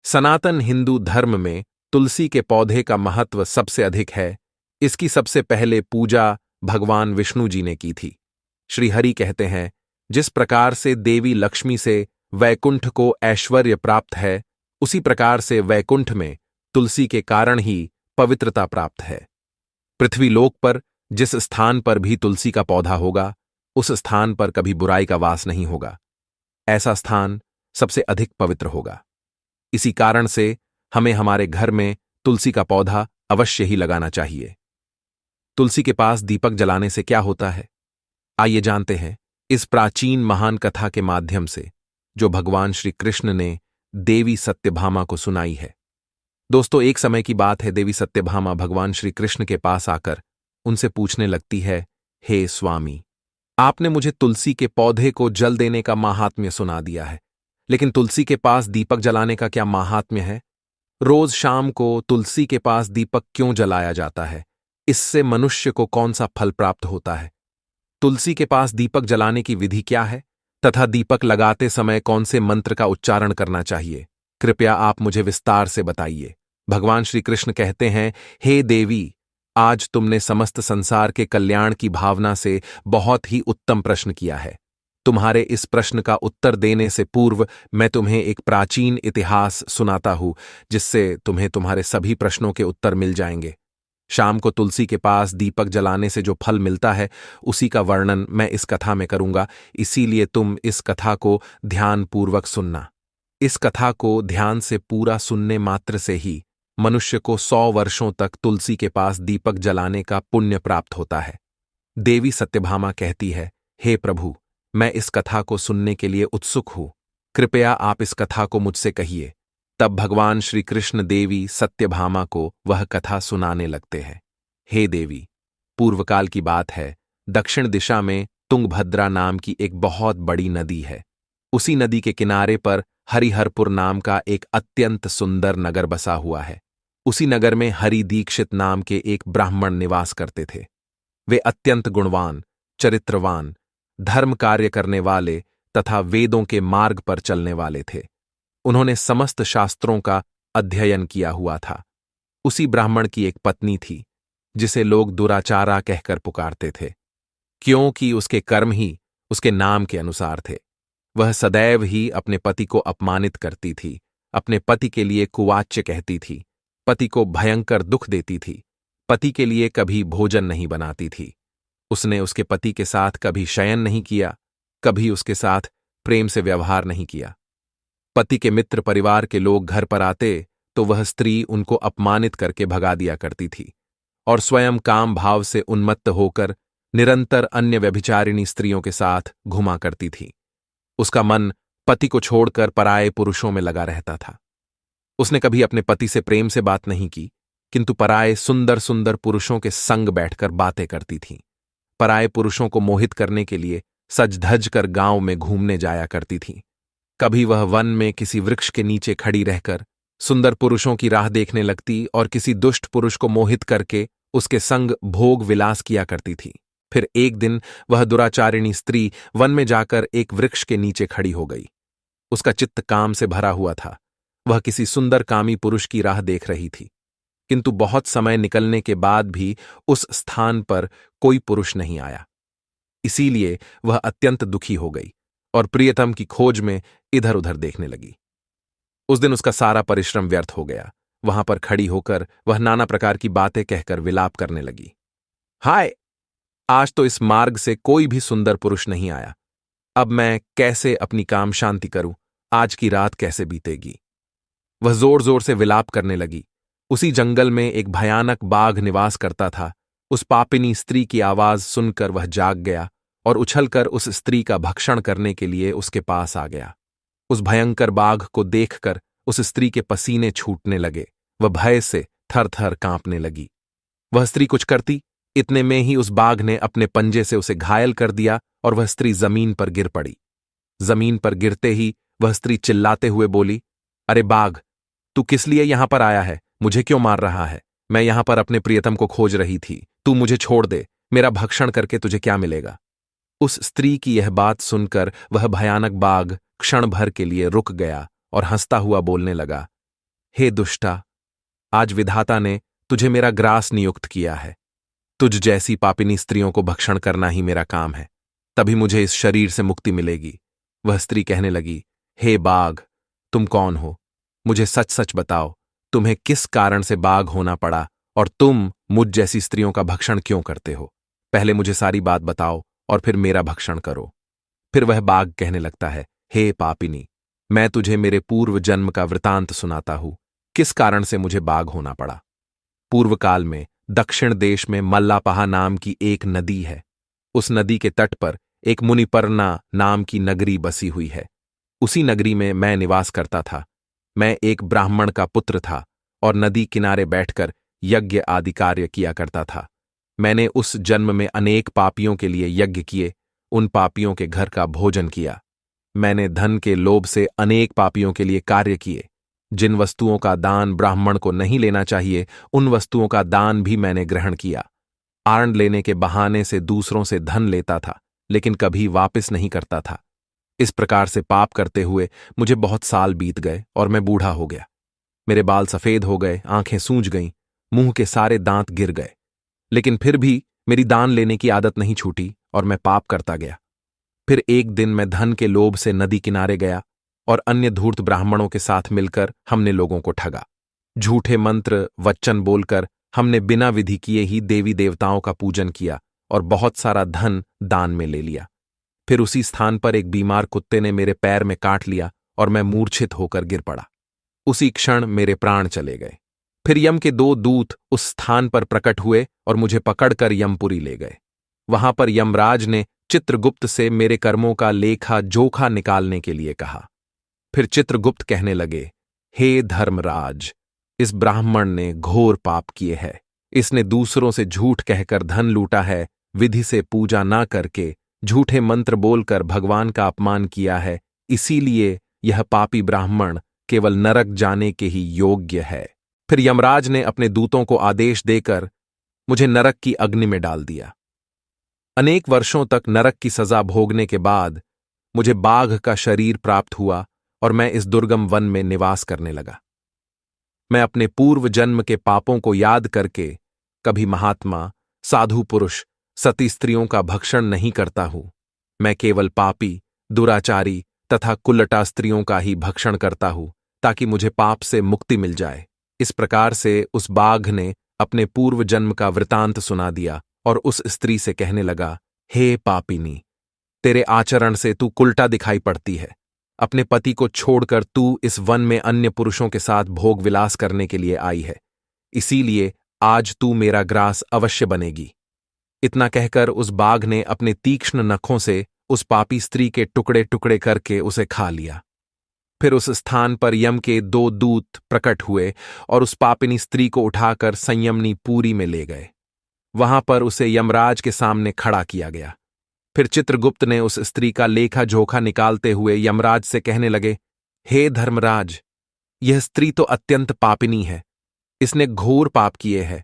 सनातन हिंदू धर्म में तुलसी के पौधे का महत्व सबसे अधिक है। इसकी सबसे पहले पूजा भगवान विष्णु जी ने की थी। श्री हरि कहते हैं, जिस प्रकार से देवी लक्ष्मी से वैकुंठ को ऐश्वर्य प्राप्त है, उसी प्रकार से वैकुंठ में तुलसी के कारण ही पवित्रता प्राप्त है। पृथ्वीलोक पर जिस स्थान पर भी तुलसी का पौधा होगा, उस स्थान पर कभी बुराई का वास नहीं होगा। ऐसा स्थान सबसे अधिक पवित्र होगा। इसी कारण से हमें हमारे घर में तुलसी का पौधा अवश्य ही लगाना चाहिए। तुलसी के पास दीपक जलाने से क्या होता है, आइए जानते हैं इस प्राचीन महान कथा के माध्यम से, जो भगवान श्री कृष्ण ने देवी सत्यभामा को सुनाई है। दोस्तों, एक समय की बात है, देवी सत्यभामा भगवान श्री कृष्ण के पास आकर उनसे पूछने लगती है, हे स्वामी, आपने मुझे तुलसी के पौधे को जल देने का माहात्म्य सुना दिया है, लेकिन तुलसी के पास दीपक जलाने का क्या माहात्म्य है? रोज शाम को तुलसी के पास दीपक क्यों जलाया जाता है? इससे मनुष्य को कौन सा फल प्राप्त होता है? तुलसी के पास दीपक जलाने की विधि क्या है तथा दीपक लगाते समय कौन से मंत्र का उच्चारण करना चाहिए? कृपया आप मुझे विस्तार से बताइए। भगवान श्री कृष्ण कहते हैं, हे देवी, आज तुमने समस्त संसार के कल्याण की भावना से बहुत ही उत्तम प्रश्न किया है। तुम्हारे इस प्रश्न का उत्तर देने से पूर्व मैं तुम्हें एक प्राचीन इतिहास सुनाता हूं, जिससे तुम्हें तुम्हारे सभी प्रश्नों के उत्तर मिल जाएंगे। शाम को तुलसी के पास दीपक जलाने से जो फल मिलता है, उसी का वर्णन मैं इस कथा में करूंगा, इसीलिए तुम इस कथा को ध्यानपूर्वक सुनना। इस कथा को ध्यान से पूरा सुनने मात्र से ही मनुष्य को 100 वर्षों तक तुलसी के पास दीपक जलाने का पुण्य प्राप्त होता है। देवी सत्यभामा कहती है, हे प्रभु, मैं इस कथा को सुनने के लिए उत्सुक हूं, कृपया आप इस कथा को मुझसे कहिए। तब भगवान श्री कृष्ण देवी सत्यभामा को वह कथा सुनाने लगते हैं। हे देवी, पूर्वकाल की बात है, दक्षिण दिशा में तुंगभद्रा नाम की एक बहुत बड़ी नदी है। उसी नदी के किनारे पर हरिहरपुर नाम का एक अत्यंत सुंदर नगर बसा हुआ है। उसी नगर में हरि दीक्षित नाम के एक ब्राह्मण निवास करते थे। वे अत्यंत गुणवान, चरित्रवान, धर्म कार्य करने वाले तथा वेदों के मार्ग पर चलने वाले थे। उन्होंने समस्त शास्त्रों का अध्ययन किया हुआ था। उसी ब्राह्मण की एक पत्नी थी, जिसे लोग दुराचारा कहकर पुकारते थे, क्योंकि उसके कर्म ही उसके नाम के अनुसार थे। वह सदैव ही अपने पति को अपमानित करती थी, अपने पति के लिए कुवाच्य कहती थी, पति को भयंकर दुख देती थी, पति के लिए कभी भोजन नहीं बनाती थी। उसने उसके पति के साथ कभी शयन नहीं किया, कभी उसके साथ प्रेम से व्यवहार नहीं किया। पति के मित्र परिवार के लोग घर पर आते तो वह स्त्री उनको अपमानित करके भगा दिया करती थी और स्वयं काम भाव से उन्मत्त होकर निरंतर अन्य व्यभिचारिणी स्त्रियों के साथ घुमा करती थी। उसका मन पति को छोड़कर पराये पुरुषों में लगा रहता था। उसने कभी अपने पति से प्रेम से बात नहीं की, किंतु पराये सुंदर सुंदर पुरुषों के संग बैठकर बातें करती थी। पराये पुरुषों को मोहित करने के लिए सज धज कर गांव में घूमने जाया करती थी। कभी वह वन में किसी वृक्ष के नीचे खड़ी रहकर सुंदर पुरुषों की राह देखने लगती और किसी दुष्ट पुरुष को मोहित करके उसके संग भोग विलास किया करती थी। फिर एक दिन वह दुराचारिणी स्त्री वन में जाकर एक वृक्ष के नीचे खड़ी हो गई। उसका चित्त काम से भरा हुआ था। वह किसी सुंदर कामी पुरुष की राह देख रही थी, किंतु बहुत समय निकलने के बाद भी उस स्थान पर कोई पुरुष नहीं आया। इसीलिए वह अत्यंत दुखी हो गई और प्रियतम की खोज में इधर उधर देखने लगी। उस दिन उसका सारा परिश्रम व्यर्थ हो गया। वहां पर खड़ी होकर वह नाना प्रकार की बातें कहकर विलाप करने लगी। हाय, आज तो इस मार्ग से कोई भी सुंदर पुरुष नहीं आया। अब मैं कैसे अपनी काम शांति करूं? आज की रात कैसे बीतेगी? वह जोर जोर से विलाप करने लगी। उसी जंगल में एक भयानक बाघ निवास करता था। उस पापिनी स्त्री की आवाज सुनकर वह जाग गया और उछलकर उस स्त्री का भक्षण करने के लिए उसके पास आ गया। उस भयंकर बाघ को देखकर उस स्त्री के पसीने छूटने लगे। वह भय से थर थर कांपने लगी। वह स्त्री कुछ करती, इतने में ही उस बाघ ने अपने पंजे से उसे घायल कर दिया और वह स्त्री जमीन पर गिर पड़ी। जमीन पर गिरते ही वह स्त्री चिल्लाते हुए बोली, अरे बाघ, तू किस लिए यहां पर आया है? मुझे क्यों मार रहा है? मैं यहां पर अपने प्रियतम को खोज रही थी। तू मुझे छोड़ दे। मेरा भक्षण करके तुझे क्या मिलेगा? उस स्त्री की यह बात सुनकर वह भयानक बाघ क्षण भर के लिए रुक गया और हंसता हुआ बोलने लगा, हे दुष्टा, आज विधाता ने तुझे मेरा ग्रास नियुक्त किया है। तुझ जैसी पापिनी स्त्रियों को भक्षण करना ही मेरा काम है, तभी मुझे इस शरीर से मुक्ति मिलेगी। वह स्त्री कहने लगी, हे बाघ, तुम कौन हो? मुझे सच सच बताओ, तुम्हें किस कारण से बाघ होना पड़ा और तुम मुझ जैसी स्त्रियों का भक्षण क्यों करते हो? पहले मुझे सारी बात बताओ और फिर मेरा भक्षण करो। फिर वह बाघ कहने लगता है, हे पापिनी, मैं तुझे मेरे पूर्व जन्म का वृतांत सुनाता हूं, किस कारण से मुझे बाघ होना पड़ा। पूर्व काल में दक्षिण देश में मल्लापहा नाम की एक नदी है। उस नदी के तट पर एक मुनिपर्णा नाम की नगरी बसी हुई है। उसी नगरी में मैं निवास करता था। मैं एक ब्राह्मण का पुत्र था और नदी किनारे बैठकर यज्ञ आदि कार्य किया करता था। मैंने उस जन्म में अनेक पापियों के लिए यज्ञ किए, उन पापियों के घर का भोजन किया। मैंने धन के लोभ से अनेक पापियों के लिए कार्य किए। जिन वस्तुओं का दान ब्राह्मण को नहीं लेना चाहिए, उन वस्तुओं का दान भी मैंने ग्रहण किया। आर्ण लेने के बहाने से दूसरों से धन लेता था, लेकिन कभी वापस नहीं करता था। इस प्रकार से पाप करते हुए मुझे बहुत साल बीत गए और मैं बूढ़ा हो गया। मेरे बाल सफेद हो गए, आंखें सूज गईं, मुंह के सारे दांत गिर गए। लेकिन फिर भी मेरी दान लेने की आदत नहीं छूटी और मैं पाप करता गया। फिर एक दिन मैं धन के लोभ से नदी किनारे गया और अन्य धूर्त ब्राह्मणों के साथ मिलकर हमने लोगों को ठगा। झूठे मंत्र वचन बोलकर हमने बिना विधि किए ही देवी देवताओं का पूजन किया और बहुत सारा धन दान में ले लिया। फिर उसी स्थान पर एक बीमार कुत्ते ने मेरे पैर में काट लिया और मैं मूर्छित होकर गिर पड़ा। उसी क्षण मेरे प्राण चले गए। फिर यम के 2 दूत उस स्थान पर प्रकट हुए और मुझे पकड़कर यमपुरी ले गए। वहां पर यमराज ने चित्रगुप्त से मेरे कर्मों का लेखा जोखा निकालने के लिए कहा। फिर चित्रगुप्त कहने लगे, हे धर्मराज, इस ब्राह्मण ने घोर पाप किए है। इसने दूसरों से झूठ कहकर धन लूटा है, विधि से पूजा ना करके झूठे मंत्र बोलकर भगवान का अपमान किया है। इसीलिए यह पापी ब्राह्मण केवल नरक जाने के ही योग्य है। फिर यमराज ने अपने दूतों को आदेश देकर मुझे नरक की अग्नि में डाल दिया। अनेक वर्षों तक नरक की सजा भोगने के बाद मुझे बाघ का शरीर प्राप्त हुआ और मैं इस दुर्गम वन में निवास करने लगा। मैं अपने पूर्व जन्म के पापों को याद करके कभी महात्मा, साधु पुरुष, सती स्त्रियों का भक्षण नहीं करता हूं। मैं केवल पापी, दुराचारी तथा कुलटा स्त्रियों का ही भक्षण करता हूं, ताकि मुझे पाप से मुक्ति मिल जाए। इस प्रकार से उस बाघ ने अपने पूर्व जन्म का वृतांत सुना दिया और उस स्त्री से कहने लगा, हे पापिनी, तेरे आचरण से तू कुलटा दिखाई पड़ती है। अपने पति को छोड़कर तू इस वन में अन्य पुरुषों के साथ भोग विलास करने के लिए आई है। इसीलिए आज तू मेरा ग्रास अवश्य बनेगी। इतना कहकर उस बाघ ने अपने तीक्ष्ण नखों से उस पापी स्त्री के टुकड़े टुकड़े करके उसे खा लिया। फिर उस स्थान पर यम के 2 दूत प्रकट हुए और उस पापिनी स्त्री को उठाकर संयमनी पुरी में ले गए। वहां पर उसे यमराज के सामने खड़ा किया गया। फिर चित्रगुप्त ने उस स्त्री का लेखा जोखा निकालते हुए यमराज से कहने लगे, हे धर्मराज, यह स्त्री तो अत्यंत पापिनी है। इसने घोर पाप किए हैं।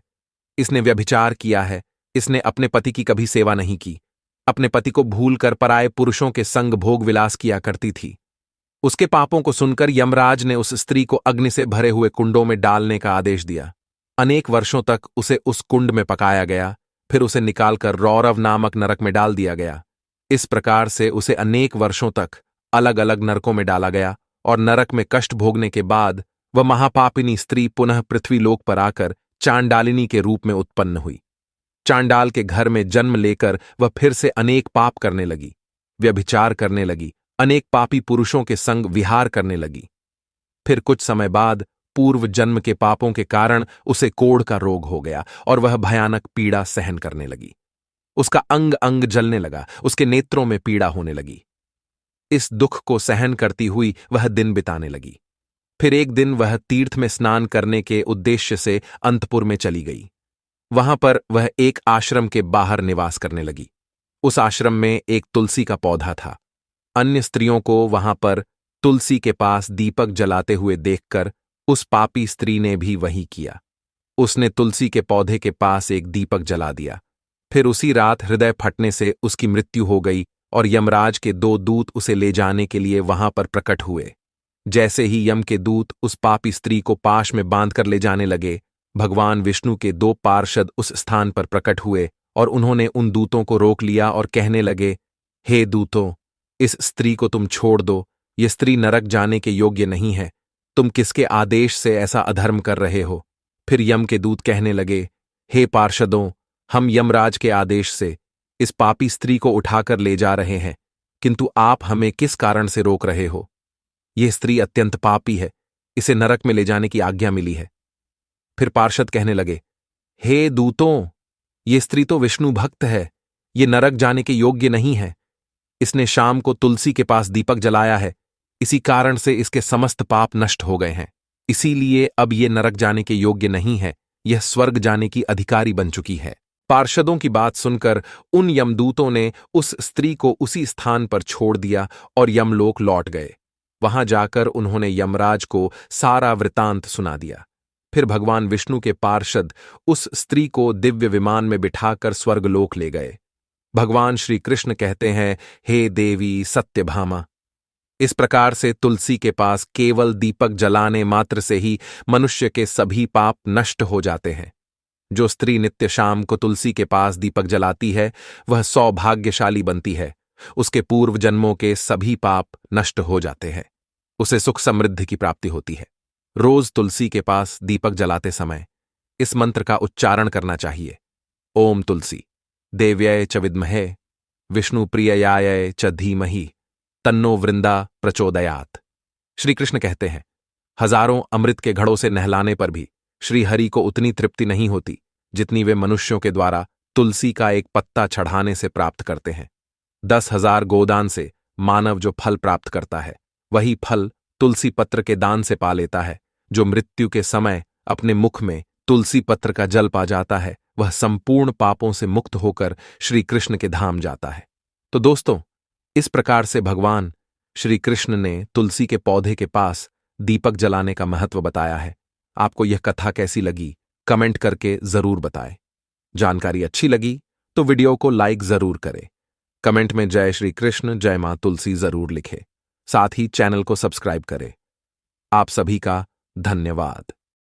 इसने व्यभिचार किया है। इसने अपने पति की कभी सेवा नहीं की। अपने पति को भूलकर पराये पुरुषों के संग भोग विलास किया करती थी। उसके पापों को सुनकर यमराज ने उस स्त्री को अग्नि से भरे हुए कुंडों में डालने का आदेश दिया। अनेक वर्षों तक उसे उस कुंड में पकाया गया। फिर उसे निकालकर रौरव नामक नरक में डाल दिया गया। इस प्रकार से उसे अनेक वर्षों तक अलग अलग नरकों में डाला गया और नरक में कष्ट भोगने के बाद वह महापापिनी स्त्री पुनः पृथ्वीलोक पर आकर चांडालिनी के रूप में उत्पन्न हुई। चांडाल के घर में जन्म लेकर वह फिर से अनेक पाप करने लगी, व्यभिचार करने लगी, अनेक पापी पुरुषों के संग विहार करने लगी। फिर कुछ समय बाद पूर्व जन्म के पापों के कारण उसे कोढ़ का रोग हो गया और वह भयानक पीड़ा सहन करने लगी। उसका अंग अंग जलने लगा, उसके नेत्रों में पीड़ा होने लगी। इस दुख को सहन करती हुई वह दिन बिताने लगी। फिर एक दिन वह तीर्थ में स्नान करने के उद्देश्य से अंतपुर में चली गई। वहां पर वह एक आश्रम के बाहर निवास करने लगी। उस आश्रम में एक तुलसी का पौधा था। अन्य स्त्रियों को वहां पर तुलसी के पास दीपक जलाते हुए देखकर उस पापी स्त्री ने भी वही किया। उसने तुलसी के पौधे के पास एक दीपक जला दिया। फिर उसी रात हृदय फटने से उसकी मृत्यु हो गई और यमराज के 2 दूत उसे ले जाने के लिए वहां पर प्रकट हुए। जैसे ही यम के दूत उस पापी स्त्री को पाश में बांधकर ले जाने लगे, भगवान विष्णु के 2 पार्षद उस स्थान पर प्रकट हुए और उन्होंने उन दूतों को रोक लिया और कहने लगे, हे दूतों, इस स्त्री को तुम छोड़ दो, ये स्त्री नरक जाने के योग्य नहीं है। तुम किसके आदेश से ऐसा अधर्म कर रहे हो? फिर यम के दूत कहने लगे, हे पार्षदों, हम यमराज के आदेश से इस पापी स्त्री को उठाकर ले जा रहे हैं, किंतु आप हमें किस कारण से रोक रहे हो? यह स्त्री अत्यंत पापी है, इसे नरक में ले जाने की आज्ञा मिली है। फिर पार्षद कहने लगे, हे दूतों, ये स्त्री तो विष्णु भक्त है, ये नरक जाने के योग्य नहीं है। इसने शाम को तुलसी के पास दीपक जलाया है, इसी कारण से इसके समस्त पाप नष्ट हो गए हैं। इसीलिए अब ये नरक जाने के योग्य नहीं है, यह स्वर्ग जाने की अधिकारी बन चुकी है। पार्षदों की बात सुनकर उन यमदूतों ने उस स्त्री को उसी स्थान पर छोड़ दिया और यमलोक लौट गए। वहां जाकर उन्होंने यमराज को सारा वृतांत सुना दिया। फिर भगवान विष्णु के पार्षद उस स्त्री को दिव्य विमान में बिठाकर स्वर्गलोक ले गए। भगवान श्री कृष्ण कहते हैं, हे देवी सत्यभामा, इस प्रकार से तुलसी के पास केवल दीपक जलाने मात्र से ही मनुष्य के सभी पाप नष्ट हो जाते हैं। जो स्त्री नित्य शाम को तुलसी के पास दीपक जलाती है, वह सौभाग्यशाली बनती है। उसके पूर्व जन्मों के सभी पाप नष्ट हो जाते हैं, उसे सुख समृद्धि की प्राप्ति होती है। रोज तुलसी के पास दीपक जलाते समय इस मंत्र का उच्चारण करना चाहिए। ओम तुलसी देव्यै च विद्महे विष्णु प्रिययाय च धीमहि तन्नो वृंदा प्रचोदयात्। श्री कृष्ण कहते हैं, हजारों अमृत के घड़ों से नहलाने पर भी श्री हरि को उतनी तृप्ति नहीं होती जितनी वे मनुष्यों के द्वारा तुलसी का एक पत्ता चढ़ाने से प्राप्त करते हैं। 10,000 गोदान से मानव जो फल प्राप्त करता है, वही फल तुलसी पत्र के दान से पा लेता है। जो मृत्यु के समय अपने मुख में तुलसी पत्र का जल पा जाता है, वह संपूर्ण पापों से मुक्त होकर श्री कृष्ण के धाम जाता है। तो दोस्तों, इस प्रकार से भगवान श्री कृष्ण ने तुलसी के पौधे के पास दीपक जलाने का महत्व बताया है। आपको यह कथा कैसी लगी, कमेंट करके जरूर बताएं। जानकारी अच्छी लगी तो वीडियो को लाइक जरूर करें। कमेंट में जय श्री कृष्ण, जय मां तुलसी जरूर लिखें। साथ ही चैनल को सब्सक्राइब करें। आप सभी का धन्यवाद।